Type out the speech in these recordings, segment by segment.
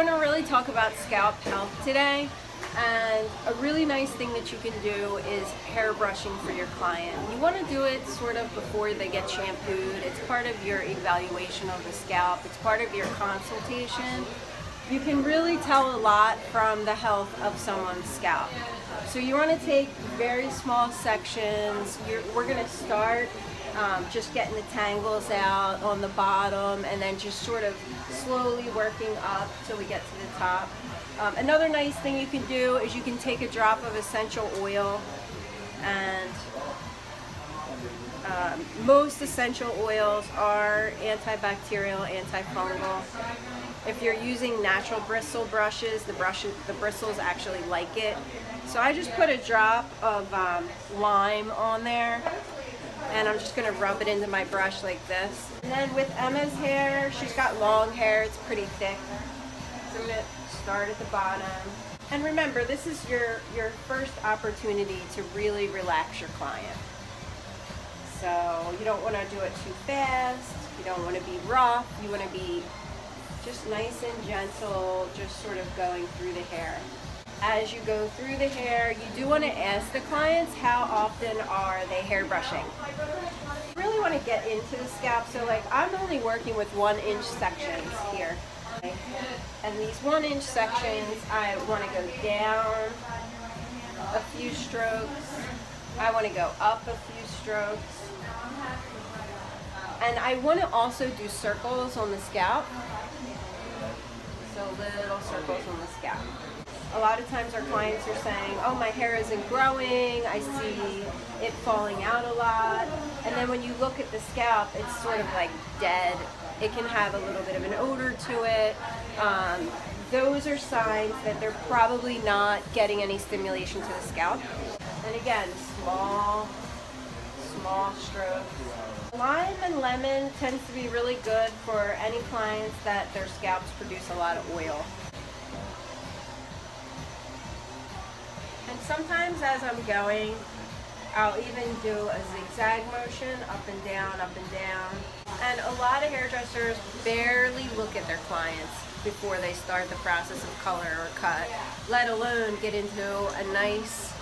going to really talk about scalp health today, and a really nice thing that you can do is hair brushing for your client. You want to do it sort of before they get shampooed. It's part of your evaluation of the scalp. It's part of your consultation. You can really tell a lot from the health of someone's scalp. So you want to take very small sections. We're going to start just getting the tangles out on the bottom, and then just sort of slowly working up till we get to the top. Another nice thing you can do is you can take a drop of essential oil, and most essential oils are antibacterial, antifungal. If you're using natural bristle brushes, the bristles actually like it. So I just put a drop of lime on there, and I'm just going to rub it into my brush like this. And then with Emma's hair, she's got long hair, it's pretty thick. So I'm going to start at the bottom. And remember, this is your first opportunity to really relax your client. So you don't want to do it too fast, you don't want to be rough, you want to be just nice and gentle, just sort of going through the hair. As you go through the hair, you do want to ask the clients how often are they hair brushing. You really want to get into the scalp, so like I'm only working with 1-inch sections here. And these 1-inch sections, I want to go down a few strokes. I want to go up a few strokes. And I want to also do circles on the scalp. So little circles on the scalp. A lot of times our clients are saying, oh, my hair isn't growing, I see it falling out a lot. And then when you look at the scalp, it's sort of like dead. It can have a little bit of an odor to it. Those are signs that they're probably not getting any stimulation to the scalp. And again, small strokes. Lime and lemon tends to be really good for any clients that their scalps produce a lot of oil. And sometimes as I'm going, I'll even do a zigzag motion, up and down, up and down. And a lot of hairdressers barely look at their clients before they start the process of color or cut, let alone get into a nice,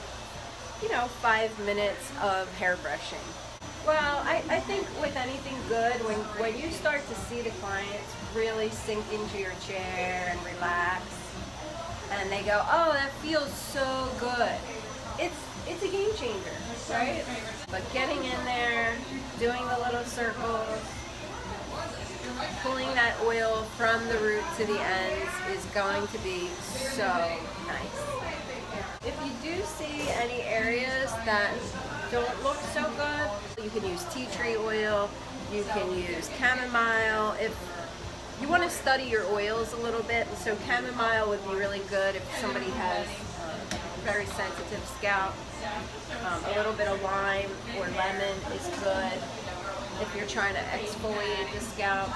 5 minutes of hair brushing. Well, I think with anything good, when you start to see the clients really sink into your chair and relax, and they go, oh, that feels so good. It's a game changer, right? But getting in there, doing the little circles, pulling that oil from the root to the ends is going to be so nice. If you do see any areas that don't look so good, you can use tea tree oil, you can use chamomile. If you want to study your oils a little bit, so chamomile would be really good if somebody has very sensitive scalp. A little bit of lime or lemon is good if you're trying to exfoliate the scalp.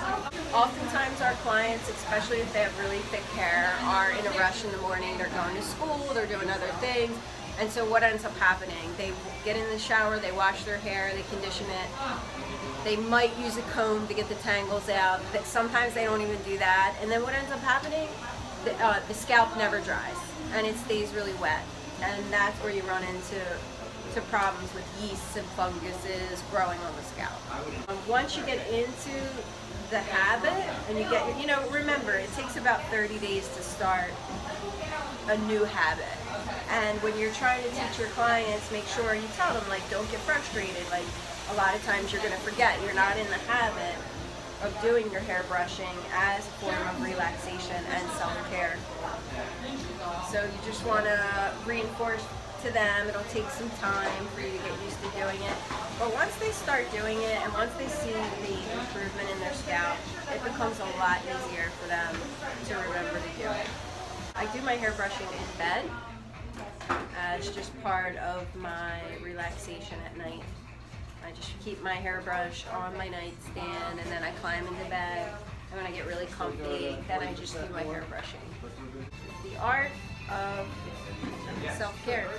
Oftentimes our clients, especially if they have really thick hair, are in a rush in the morning. They're going to school, they're doing other things. And so what ends up happening? They get in the shower, they wash their hair, they condition it. They might use a comb to get the tangles out. But sometimes they don't even do that. And then what ends up happening? The scalp never dries and it stays really wet. And that's where you run into problems with yeasts and funguses growing on the scalp. Once you get into the habit and you get, remember, it takes about 30 days to start a new habit. And when you're trying to teach your clients, make sure you tell them, don't get frustrated. A lot of times you're going to forget. You're not in the habit of doing your hair brushing as a form of relaxation and self-care. So you just want to reinforce to them. It'll take some time for you to get used to doing it. But once they start doing it and once they see the improvement in their scalp, it becomes a lot easier for them to remember to do it. I do my hair brushing in bed as just part of my relaxation at night. I just keep my hairbrush on my nightstand, and then I climb into bed, and when I get really comfy, then I just do my hair brushing. The art of self-care.